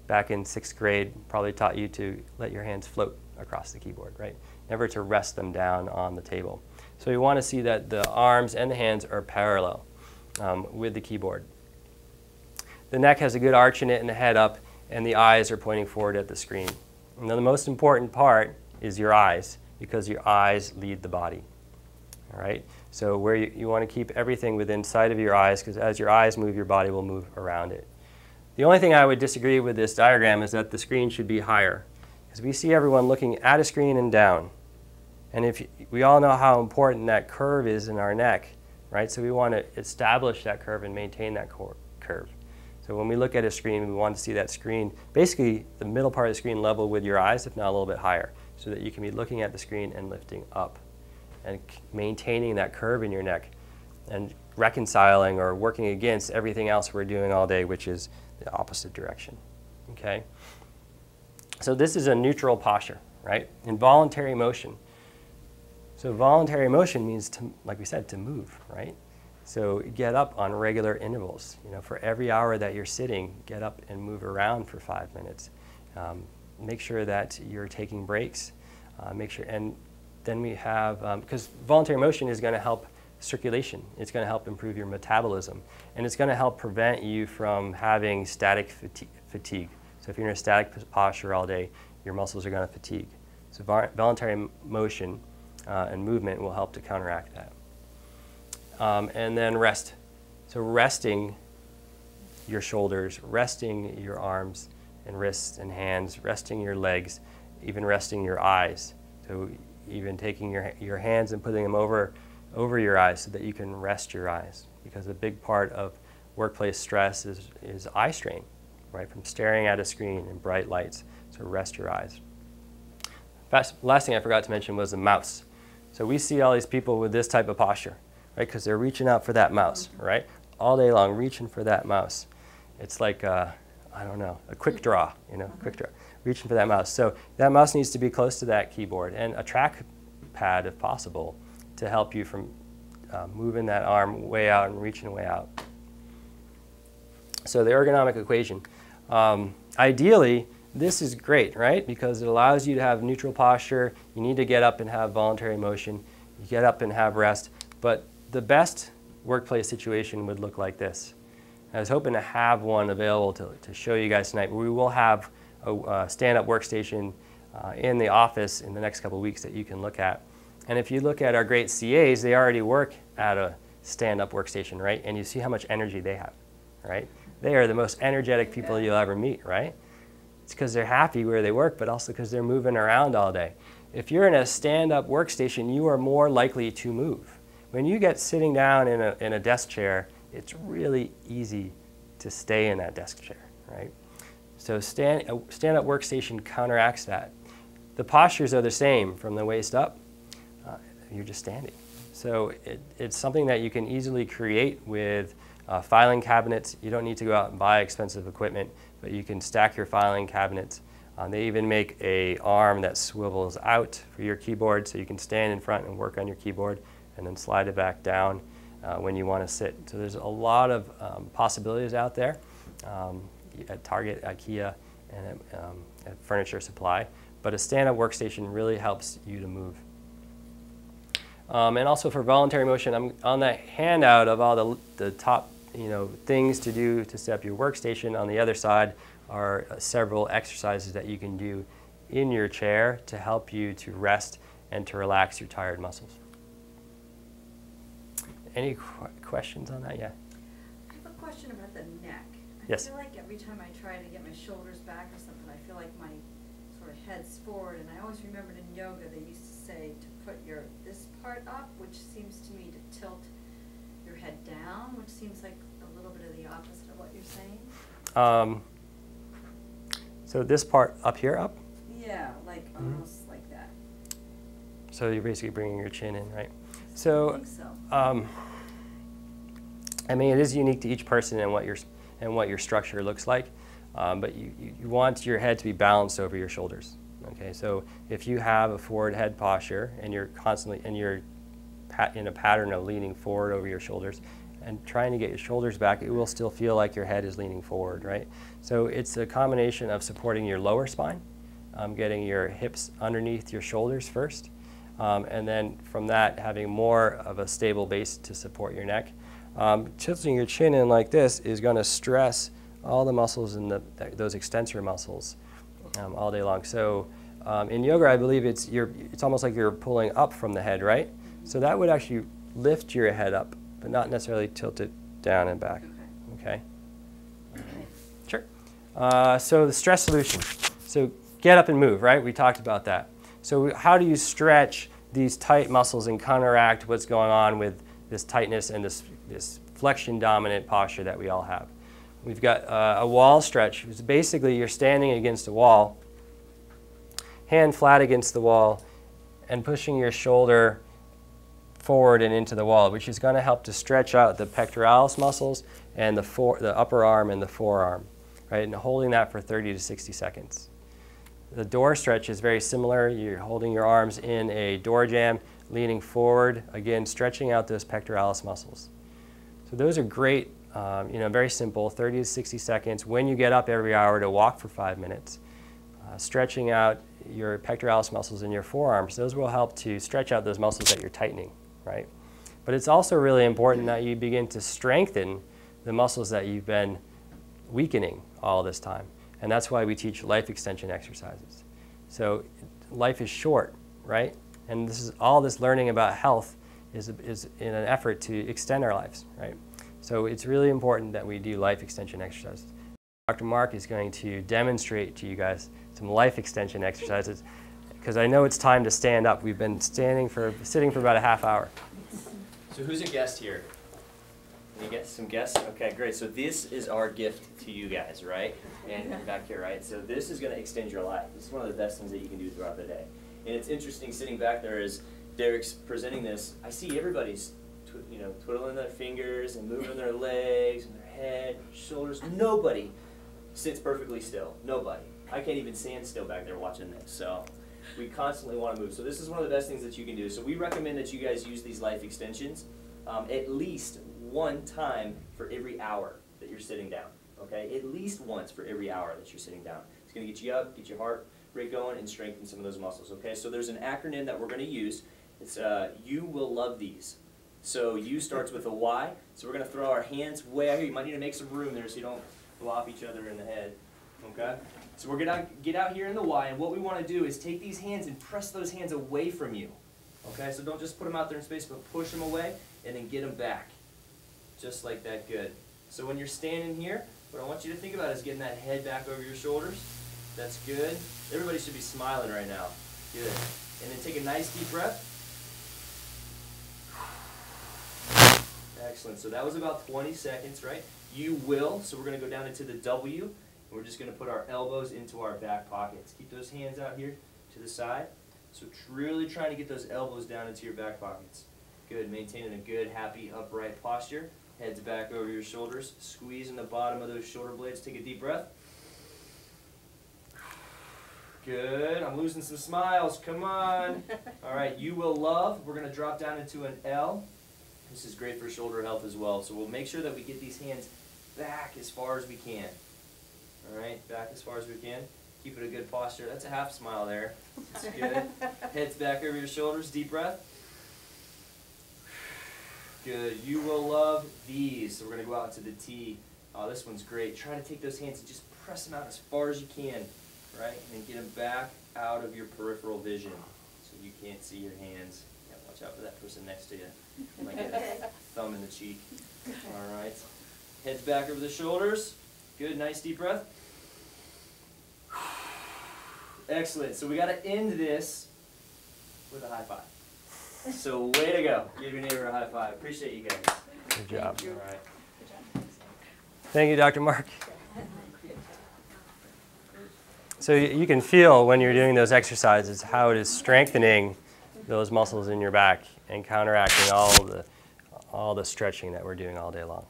back in 6th grade probably taught you to let your hands float across the keyboard, right? Never to rest them down on the table. So you want to see that the arms and the hands are parallel with the keyboard. The neck has a good arch in it and the head up, and the eyes are pointing forward at the screen. And then the most important part is your eyes, because your eyes lead the body. All right? So where you want to keep everything within sight of your eyes, because as your eyes move, your body will move around it. The only thing I would disagree with this diagram is that the screen should be higher, because we see everyone looking at a screen and down. And we all know how important that curve is in our neck, right? So we want to establish that curve and maintain that curve. So when we look at a screen, we want to see that screen, basically the middle part of the screen level with your eyes, if not a little bit higher, so that you can be looking at the screen and lifting up and maintaining that curve in your neck and reconciling or working against everything else we're doing all day, which is the opposite direction, okay? So this is a neutral posture, right? Involuntary motion. So voluntary motion means, to, like we said, to move, right? So get up on regular intervals. You know, for every hour that you're sitting, get up and move around for 5 minutes. Make sure that you're taking breaks. Make sure, and then we have, because voluntary motion is going to help circulation. It's going to help improve your metabolism, and it's going to help prevent you from having static fatigue. So if you're in a static posture all day, your muscles are going to fatigue. So voluntary motion and movement will help to counteract that. And then rest. So resting your shoulders, resting your arms and wrists and hands, resting your legs, even resting your eyes. So even taking your hands and putting them over your eyes so that you can rest your eyes. Because a big part of workplace stress is eye strain, right? From staring at a screen in bright lights. So rest your eyes. Last thing I forgot to mention was the mouse. So we see all these people with this type of posture, right? Because they're reaching out for that mouse, right? All day long, reaching for that mouse. It's like, I don't know, a quick draw, you know, quick draw, reaching for that mouse. So that mouse needs to be close to that keyboard, and a track pad, if possible, to help you from moving that arm way out and reaching way out. So the ergonomic equation. Ideally, this is great, right? Because it allows you to have neutral posture. You need to get up and have voluntary motion. You get up and have rest. But the best workplace situation would look like this. I was hoping to have one available to show you guys tonight. We will have a stand-up workstation in the office in the next couple of weeks that you can look at. And if you look at our great CAs, they already work at a stand-up workstation, right? And you see how much energy they have, right? They are the most energetic people you'll ever meet, right? It's because they're happy where they work, but also because they're moving around all day. If you're in a stand-up workstation, you are more likely to move. When you get sitting down in a desk chair, it's really easy to stay in that desk chair, right? So a stand-up workstation counteracts that. The postures are the same from the waist up. You're just standing. So it's something that you can easily create with filing cabinets. You don't need to go out and buy expensive equipment, but you can stack your filing cabinets. They even make an arm that swivels out for your keyboard, so you can stand in front and work on your keyboard and then slide it back down when you want to sit. So there's a lot of possibilities out there at Target, IKEA, and at Furniture Supply. But a stand-up workstation really helps you to move. And also for voluntary motion, I'm on that handout of all the top things to do to set up your workstation. On the other side are several exercises that you can do in your chair to help you to rest and to relax your tired muscles. Any questions on that? Yeah. I have a question about the neck. Yes. I feel like every time I try to get my shoulders back or something, I feel like my sort of head's forward, and I always remembered in yoga they used to say to put this part up, which seems to me to tilt your head down, which seems like a little bit of the opposite of what you're saying. So this part up here, up? Yeah, like almost like that. So you're basically bringing your chin in, right? I So, think so. I mean, it is unique to each person and what your structure looks like, but you want your head to be balanced over your shoulders. Okay, so if you have a forward head posture and you're constantly in a pattern of leaning forward over your shoulders and trying to get your shoulders back, it will still feel like your head is leaning forward, right? So it's a combination of supporting your lower spine, getting your hips underneath your shoulders first, and then from that having more of a stable base to support your neck. Tilting your chin in like this is going to stress all the muscles in those extensor muscles all day long. So in yoga, I believe it's almost like you're pulling up from the head, right? So that would actually lift your head up, but not necessarily tilt it down and back. Okay. Sure. So the stress solution. So get up and move, right? We talked about that. So how do you stretch these tight muscles and counteract what's going on with this tightness and this flexion dominant posture that we all have? We've got a wall stretch. It's basically you're standing against a wall, hand flat against the wall, and pushing your shoulder forward and into the wall, which is going to help to stretch out the pectoralis muscles and the upper arm and the forearm, right? And holding that for 30 to 60 seconds. The door stretch is very similar. You're holding your arms in a door jamb, leaning forward, again, stretching out those pectoralis muscles. So those are great, very simple, 30 to 60 seconds when you get up every hour to walk for 5 minutes. Stretching out your pectoralis muscles in your forearms, those will help to stretch out those muscles that you're tightening, right? But it's also really important that you begin to strengthen the muscles that you've been weakening all this time. And that's why we teach life extension exercises. So life is short, right? And all this learning about health is in an effort to extend our lives, right? So it's really important that we do life extension exercises. Dr. Mark is going to demonstrate to you guys some life extension exercises because I know it's time to stand up. We've been sitting for about a half hour. So who's a guest here? Any guests? Some guests? Okay, great. So this is our gift to you guys, right? And back here, right? So this is going to extend your life. This is one of the best things that you can do throughout the day. And it's interesting sitting back there as Derek's presenting this. I see everybody's twiddling their fingers and moving their legs and their head, shoulders. Nobody sits perfectly still. Nobody. I can't even stand still back there watching this. So we constantly want to move. So this is one of the best things that you can do. So we recommend that you guys use these life extensions at least one time for every hour that you're sitting down. Okay? At least once for every hour that you're sitting down. It's going to get you up, get your heart rate going, and strengthen some of those muscles. Okay? So there's an acronym that we're going to use. It's you will love these. So U starts with a Y. So we're going to throw our hands way out here. You might need to make some room there so you don't flop each other in the head. Okay? So we're going to get out here in the Y, and what we want to do is take these hands and press those hands away from you. Okay? So don't just put them out there in space, but push them away and then get them back. Just like that. Good. So when you're standing here, what I want you to think about is getting that head back over your shoulders. That's good. Everybody should be smiling right now. Good. And then take a nice deep breath. Excellent. So that was about 20 seconds, right? You will. So we're going to go down into the W. And we're just going to put our elbows into our back pockets. Keep those hands out here to the side. So really trying to get those elbows down into your back pockets. Good. Maintaining a good, happy, upright posture. Heads back over your shoulders. Squeezing the bottom of those shoulder blades. Take a deep breath. Good. I'm losing some smiles. Come on. All right. You will love. We're going to drop down into an L. This is great for shoulder health as well. So we'll make sure that we get these hands back as far as we can. All right. Back as far as we can. Keep it a good posture. That's a half smile there. That's good. Heads back over your shoulders. Deep breath. Good. You will love these. So we're going to go out to the T. Oh, this one's great. Try to take those hands and just press them out as far as you can. Right? And get them back out of your peripheral vision so you can't see your hands. Yeah, watch out for that person next to you. You might get a thumb in the cheek. All right. Heads back over the shoulders. Good. Nice deep breath. Excellent. So we got to end this with a high five. So way to go. Give your neighbor a high five. Appreciate you guys. Good job. All right. Thank you, Dr. Mark. So you can feel when you're doing those exercises how it is strengthening those muscles in your back and counteracting all the stretching that we're doing all day long.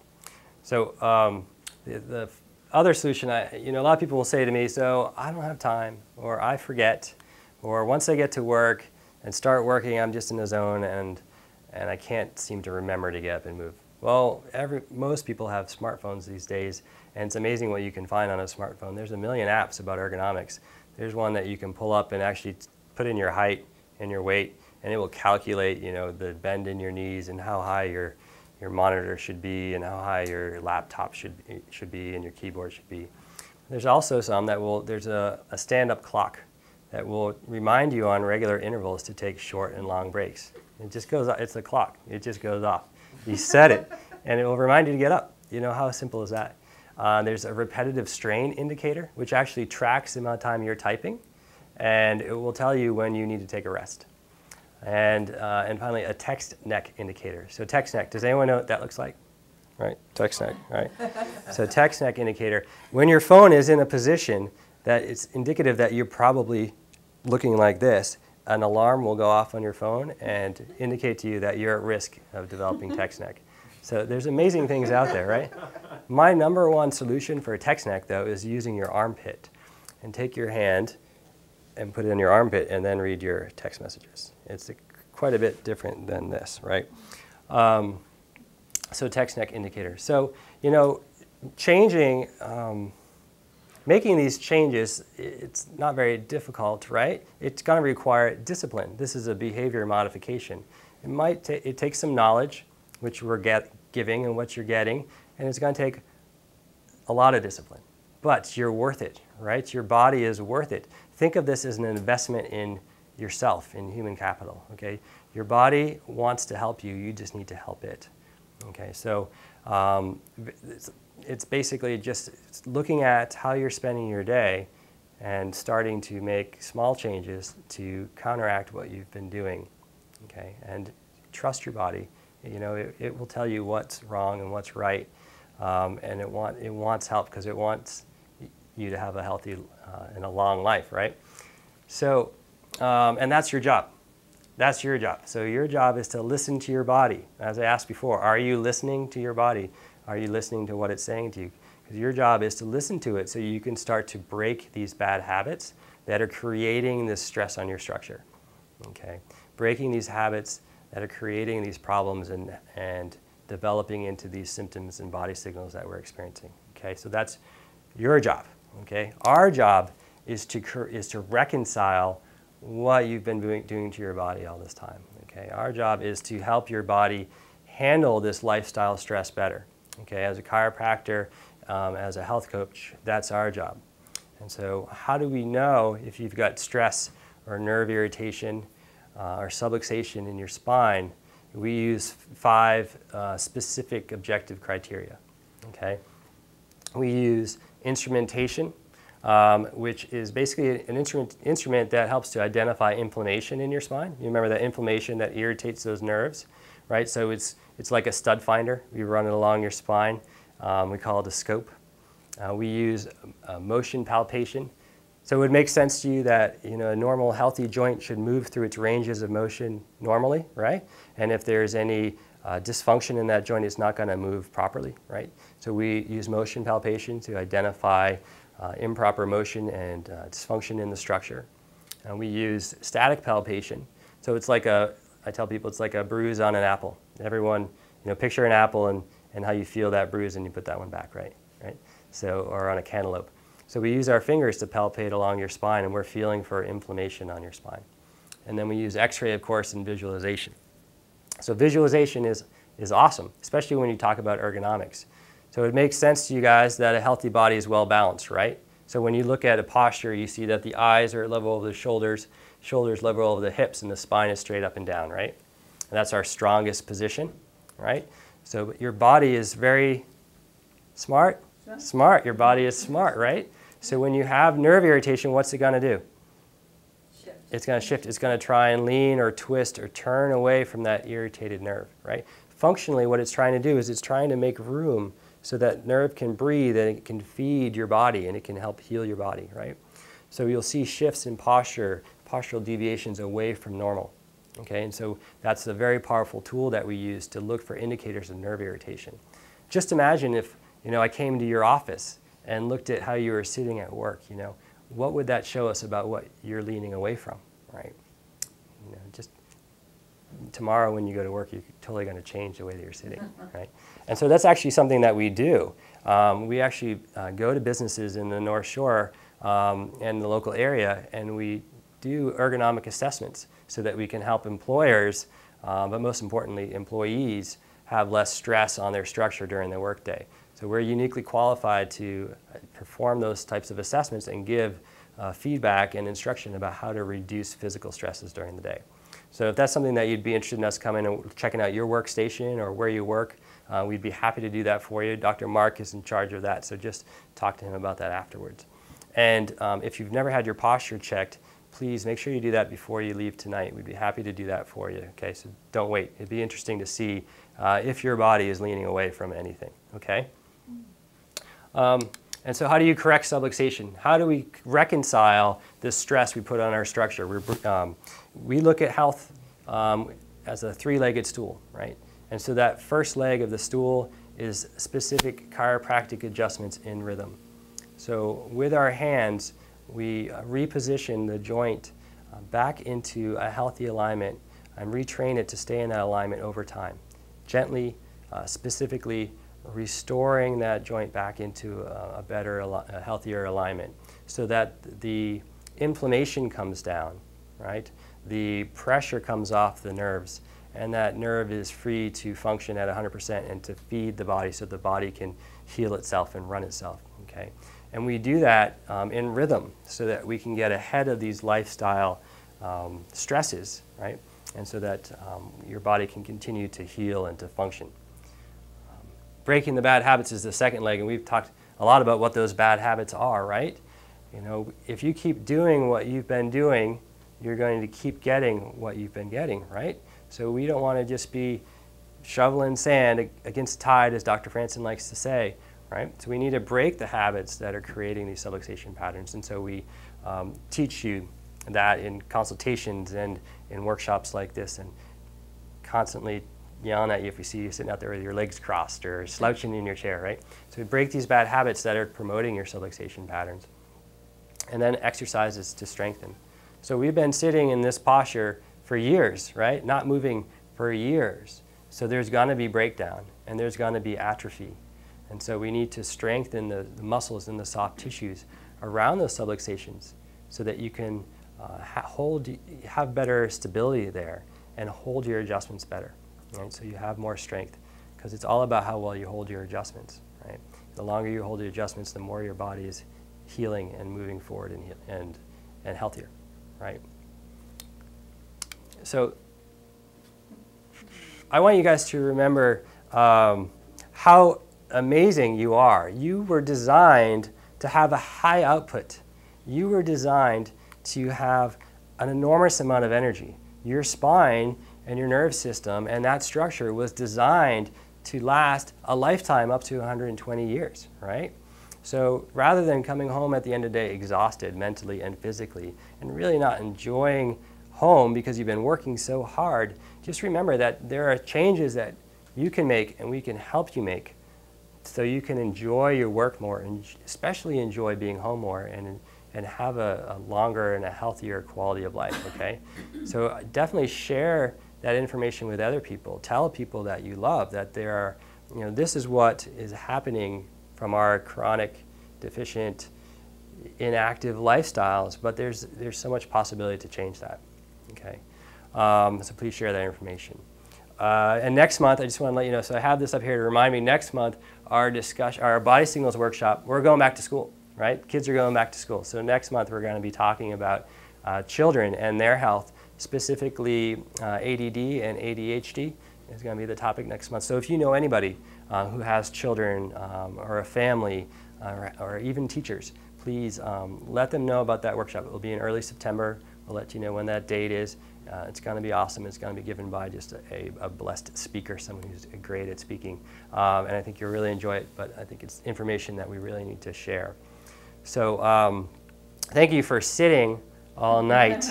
So the other solution, a lot of people will say to me, so I don't have time, or I forget, or once I get to work and start working, I'm just in the zone and I can't seem to remember to get up and move. Well, most people have smartphones these days, and it's amazing what you can find on a smartphone. There's a million apps about ergonomics. There's one that you can pull up and actually put in your height and your weight, and it will calculate, the bend in your knees and how high your monitor should be and how high your laptop should be and your keyboard should be. There's also some there's a stand-up clock that will remind you on regular intervals to take short and long breaks. It just goes off. It's a clock. It just goes off. You set it, and it will remind you to get up. How simple is that? There's a repetitive strain indicator, which actually tracks the amount of time you're typing, and it will tell you when you need to take a rest. And finally, a text neck indicator. So text neck, does anyone know what that looks like? Right, text neck, right? So text neck indicator. When your phone is in a position that it's indicative that you're probably looking like this, an alarm will go off on your phone and indicate to you that you're at risk of developing text neck. So there's amazing things out there, right? My #1 solution for a text neck, though, is using your armpit. And take your hand and put it in your armpit and then read your text messages. It's quite a bit different than this, right? So text neck indicator. So, changing, making these changes, it's not very difficult, right? It's going to require discipline. This is a behavior modification. It takes some knowledge, which we're giving and what you're getting, and it's going to take a lot of discipline. But you're worth it, right? Your body is worth it. Think of this as an investment in yourself, in human capital, okay? Your body wants to help you. You just need to help it, okay? So it's basically just looking at how you're spending your day and starting to make small changes to counteract what you've been doing, okay? And trust your body. It will tell you what's wrong and what's right, and it wants help because it wants you to have a healthy and a long life, right? So, and that's your job. That's your job. So your job is to listen to your body. As I asked before, are you listening to your body? Are you listening to what it's saying to you? Because your job is to listen to it so you can start to break these bad habits that are creating this stress on your structure, okay? Breaking these habits that are creating these problems and developing into these symptoms and body signals that we're experiencing, okay? So that's your job, okay? Our job is to reconcile what you've been doing to your body all this time, okay? Our job is to help your body handle this lifestyle stress better, okay? As a chiropractor, as a health coach, that's our job. And so how do we know if you've got stress or nerve irritation or subluxation in your spine? We use 5 specific objective criteria, okay? We use instrumentation, which is basically an instrument that helps to identify inflammation in your spine. You remember that inflammation that irritates those nerves, right? So it's like a stud finder. We run it along your spine. We call it a scope. We use motion palpation. So it would make sense to you that a normal healthy joint should move through its ranges of motion normally, right? And if there's any dysfunction in that joint, it's not going to move properly, right? So we use motion palpation to identify improper motion and dysfunction in the structure. And we use static palpation. So it's like I tell people it's like a bruise on an apple. Everyone, picture an apple and how you feel that bruise and you put that one back, right? So, or on a cantaloupe. So we use our fingers to palpate along your spine, and we're feeling for inflammation on your spine. And then we use X-ray, of course, and visualization. So visualization is awesome, especially when you talk about ergonomics. So it makes sense to you guys that a healthy body is well balanced, right? So when you look at a posture, you see that the eyes are level over the shoulders, shoulders level over the hips, and the spine is straight up and down, right? And that's our strongest position, right? So your body is very smart. Smart. Your body is smart, right? So when you have nerve irritation, what's it going to do? Shift. It's going to shift. It's going to try and lean or twist or turn away from that irritated nerve, right? Functionally, what it's trying to do is it's trying to make room so that nerve can breathe and it can feed your body and it can help heal your body, right? So you'll see shifts in posture, postural deviations away from normal, Okay, and so that's a very powerful tool that we use to look for indicators of nerve irritation. Just imagine if, I came to your office and looked at how you were sitting at work, what would that show us about what you're leaning away from, right? Just tomorrow when you go to work, you're totally going to change the way that you're sitting, right? And so that's actually something that we do. We actually go to businesses in the North Shore and the local area, and we do ergonomic assessments so that we can help employers, but most importantly, employees, have less stress on their structure during the workday. So we're uniquely qualified to perform those types of assessments and give feedback and instruction about how to reduce physical stresses during the day. So if that's something that you'd be interested in us coming and checking out your workstation or where you work, we'd be happy to do that for you. Dr. Mark is in charge of that, so just talk to him about that afterwards. And if you've never had your posture checked, please make sure you do that before you leave tonight. We'd be happy to do that for you, okay? So don't wait. It'd be interesting to see if your body is leaning away from anything, okay? And so how do you correct subluxation? How do we reconcile this stress we put on our structure? We look at health as a three-legged stool, right? And so that first leg of the stool is specific chiropractic adjustments in rhythm. So with our hands, we reposition the joint back into a healthy alignment and retrain it to stay in that alignment over time. Gently, specifically restoring that joint back into a better, a healthier alignment so that the inflammation comes down, right? The pressure comes off the nerves, and that nerve is free to function at 100% and to feed the body so the body can heal itself and run itself, okay? And we do that in rhythm so that we can get ahead of these lifestyle stresses, right? And so that your body can continue to heal and to function. Breaking the bad habits is the second leg, and we've talked a lot about what those bad habits are, right? If you keep doing what you've been doing, you're going to keep getting what you've been getting, right? So we don't want to just be shoveling sand against the tide, as Dr. Franson likes to say, right? So we need to break the habits that are creating these subluxation patterns, and so we teach you that in consultations and in workshops like this, and constantly yelling at you if we see you sitting out there with your legs crossed or slouching in your chair, right? So we break these bad habits that are promoting your subluxation patterns. And then exercises to strengthen. So we've been sitting in this posture for years, right? Not moving for years. So there's going to be breakdown and there's going to be atrophy. And so we need to strengthen the muscles and the soft tissues around those subluxations so that you can have better stability there and hold your adjustments better. Right? So you have more strength, because it's all about how well you hold your adjustments, right? The longer you hold your adjustments, the more your body is healing and moving forward and healthier, right? So I want you guys to remember how amazing you are. You were designed to have a high output. You were designed to have an enormous amount of energy. Your spine and your nerve system and that structure was designed to last a lifetime up to 120 years, right? So rather than coming home at the end of the day exhausted mentally and physically and really not enjoying home because you've been working so hard, just remember that there are changes that you can make and we can help you make so you can enjoy your work more and especially enjoy being home more and have a longer and a healthier quality of life, okay? So definitely share that information with other people. Tell people that you love that there are, this is what is happening from our chronic, deficient, inactive lifestyles, but there's so much possibility to change that, okay? So please share that information. And next month, I just want to let you know, so I have this up here to remind me, next month, our body signals workshop, we're going back to school, right? Kids are going back to school. So next month, we're going to be talking about children and their health, specifically ADD and ADHD is going to be the topic next month. So if you know anybody who has children or a family or even teachers, please let them know about that workshop. It will be in early September. We'll let you know when that date is. It's going to be awesome. It's going to be given by just a blessed speaker, someone who's great at speaking. And I think you'll really enjoy it, but I think it's information that we really need to share. So thank you for sitting all night.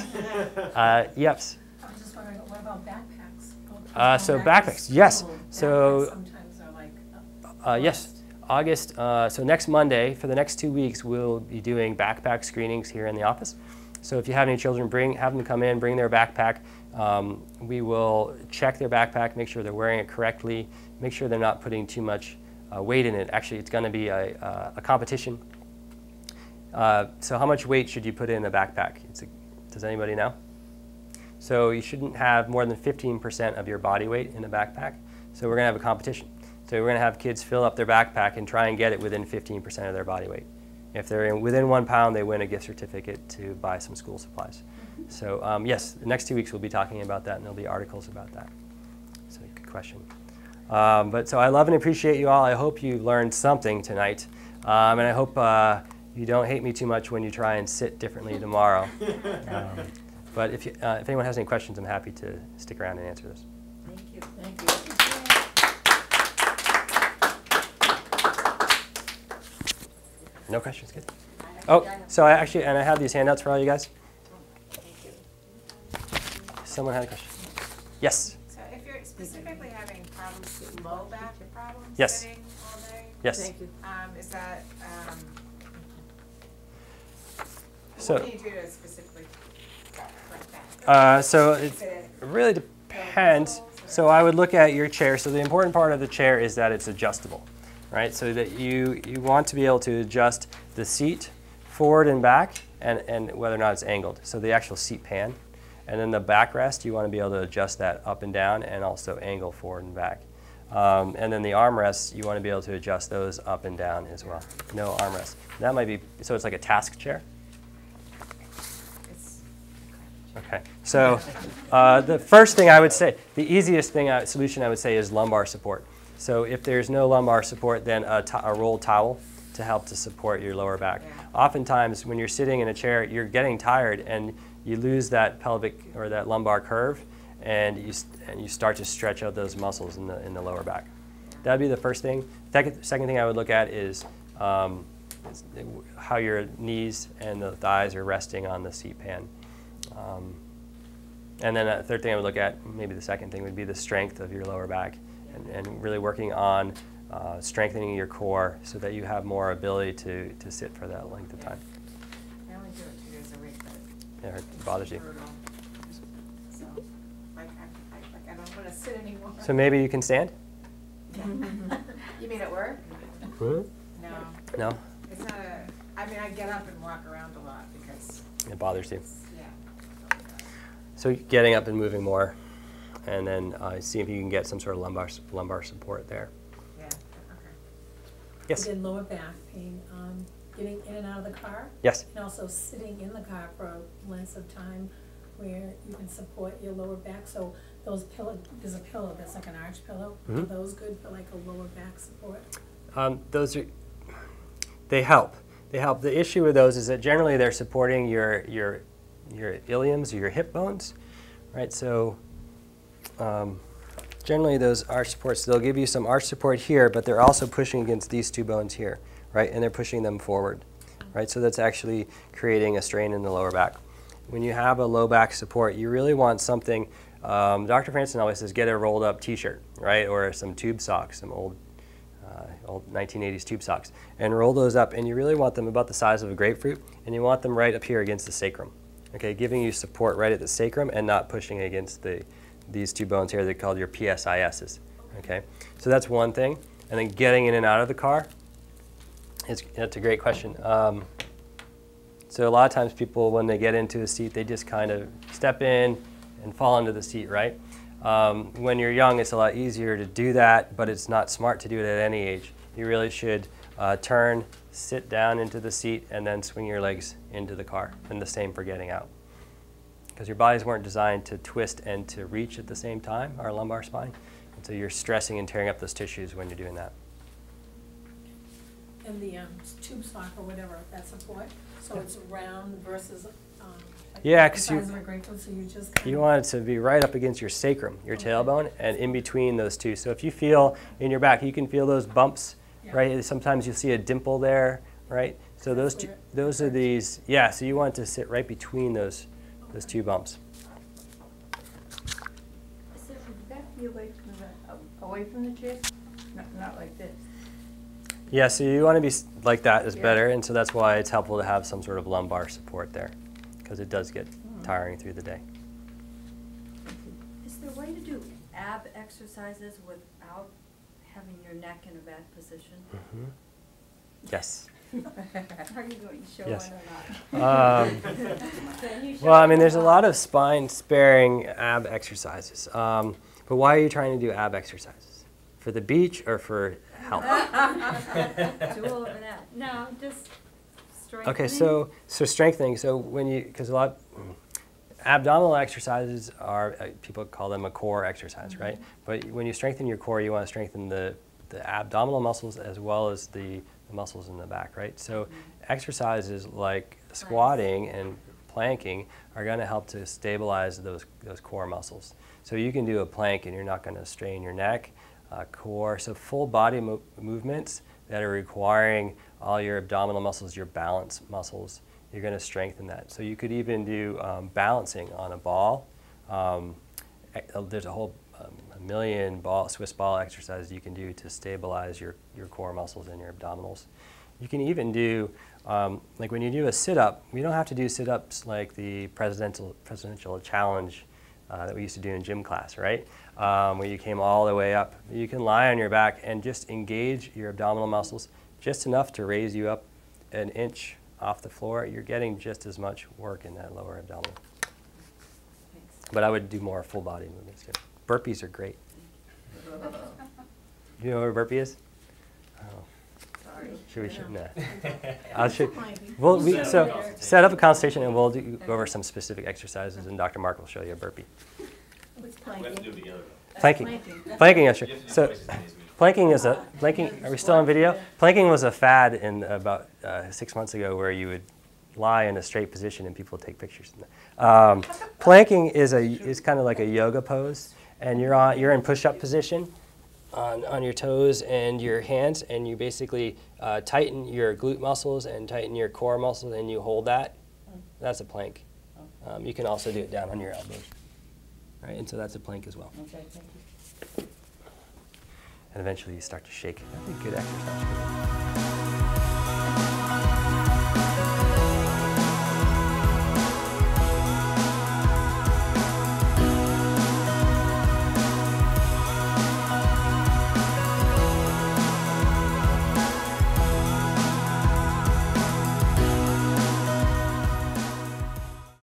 Yes? I was just wondering, what So backpacks, yes. So Sometimes are like yes, August. So next Monday, for the next 2 weeks, we'll be doing backpack screenings here in the office. So if you have any children, have them come in, bring their backpack. We will check their backpack, make sure they're wearing it correctly, make sure they're not putting too much weight in it. Actually, it's going to be a competition. So how much weight should you put in a backpack? Does anybody know? So you shouldn't have more than 15% of your body weight in a backpack. So we're going to have a competition. So we're going to have kids fill up their backpack and try and get it within 15% of their body weight. If they're within 1 pound, they win a gift certificate to buy some school supplies. So yes, the next 2 weeks we'll be talking about that, and there'll be articles about that. So good question. So I love and appreciate you all. I hope you learned something tonight, and I hope you don't hate me too much when you try and sit differently tomorrow. But if anyone has any questions, I'm happy to stick around and answer those. Thank you. Thank you. No questions, good. Oh, so I have these handouts for all you guys. Someone had a question. Yes. So if you're specifically having problems with low back problems, Yes. sitting all day, Yes. Thank you. is that, So, what do you do to specifically correct that? so it Is it really depends. So I would look at your chair. So the important part of the chair is that it's adjustable, right? So that you want to be able to adjust the seat forward and back, and whether or not it's angled. So the actual seat pan. And then the backrest, you want to be able to adjust that up and down and also angle forward and back. And then the armrests, you want to be able to adjust those up and down as well. No armrests. That might be, so it's like a task chair. It's, Okay. So the first thing I would say, the easiest solution I would say is lumbar support. So if there's no lumbar support, then a rolled towel to help to support your lower back. Yeah. Oftentimes when you're sitting in a chair, you're getting tired and you lose that pelvic or that lumbar curve, and you start to stretch out those muscles in the lower back. That'd be the first thing. Second thing I would look at is how your knees and the thighs are resting on the seat pan. And then the third thing I would look at, maybe the second thing, would be the strength of your lower back, and really working on strengthening your core so that you have more ability to sit for that length of time. I only do it 2 days a week, but Yeah, it bothers you. brutal. So, like, I don't want to sit anymore. So maybe you can stand? You mean at work? No. No. No? It's not I mean, I get up and walk around a lot because, It bothers you. yeah. So getting up and moving more, and then see if you can get some sort of lumbar support there. Yeah, okay. Yes? Again, lower back pain, getting in and out of the car. Yes. And also sitting in the car for lengths of time where you can support your lower back. So those there's a pillow that's like an arch pillow. Mm-hmm. Are those good for like a lower back support? They help. They help. The issue with those is that generally they're supporting your iliums or your hip bones, right? So generally those arch supports, they'll give you some arch support here, but they're also pushing against these two bones here, right? And they're pushing them forward, right? So that's actually creating a strain in the lower back. When you have a low back support, you really want something, Dr. Franson always says, get a rolled up t-shirt, right? Or some tube socks, some old 1980s tube socks, and roll those up, and you really want them about the size of a grapefruit, and you want them right up here against the sacrum, okay? Giving you support right at the sacrum and not pushing against these two bones here. They're called your PSISs, okay? So that's one thing. And then getting in and out of the car, that's a great question. So a lot of times people, when they get into a seat, they just kind of step in and fall into the seat, right? When you're young, it's a lot easier to do that, but it's not smart to do it at any age. You really should turn, sit down into the seat, and then swing your legs into the car, and the same for getting out. Because your bodies weren't designed to twist and to reach at the same time, our lumbar spine. And so you're stressing and tearing up those tissues when you're doing that. And the tube sock or whatever, that support, so it's round versus like Yeah, the 'cause size of a grapefruit, so you just kind You of, want it to be right up against your sacrum, your Okay. tailbone, and in between those two. So if you feel in your back, you can feel those bumps, Yeah. right? Sometimes you'll see a dimple there, right? So That's those where those are these, yeah, so you want it to sit right between those two bumps. So that your legs from the, away from the chest? Not like this. Yeah, so you want to be like that is Yeah. better, and so that's why it's helpful to have some sort of lumbar support there, because it does get tiring through the day. Is there a way to do ab exercises without having your neck in a bad position? Mm-hmm. Yes. Are you going to show Yes. one or not? Can you show Well, I mean, one there's or a not? lot of spine-sparing ab exercises. But why are you trying to do ab exercises? For the beach or for health? Do all of that. No, just strengthening. Okay, so strengthening. So when you, because a lot, abdominal exercises are, people call them a core exercise, right? But when you strengthen your core, you want to strengthen the abdominal muscles as well as the muscles in the back, right? So exercises like squatting and planking are going to help to stabilize those core muscles. So you can do a plank and you're not going to strain your neck, core, so full body movements that are requiring all your abdominal muscles, your balance muscles, you're going to strengthen that. So you could even do balancing on a ball. There's a whole a million Swiss ball exercises you can do to stabilize your core muscles and your abdominals. You can even do, like when you do a sit-up, you don't have to do sit-ups like the presidential challenge that we used to do in gym class, right? Where you came all the way up. You can lie on your back and just engage your abdominal muscles just enough to raise you up an inch off the floor. You're getting just as much work in that lower abdominal. But I would do more full body movements. Burpees are great. You know what a burpee is? Oh. Sorry. Should we? I know. Nah. I'll show. Well, so set up a consultation and we'll go over some specific exercises, and Dr. Mark will show you a burpee. What's We have to do planking? it together. Planking. Planking, yes, sure. So planking is planking. Are we still on video? Planking was a fad in about 6 months ago, where you would lie in a straight position and people would take pictures. Planking is kind of like a yoga pose, and you're in push-up position on your toes and your hands, and you basically tighten your glute muscles and tighten your core muscles, and you hold that. That's a plank. You can also do it down on your elbows, right? And so that's a plank as well. Okay, thank you. And eventually you start to shake. That'd be a good exercise.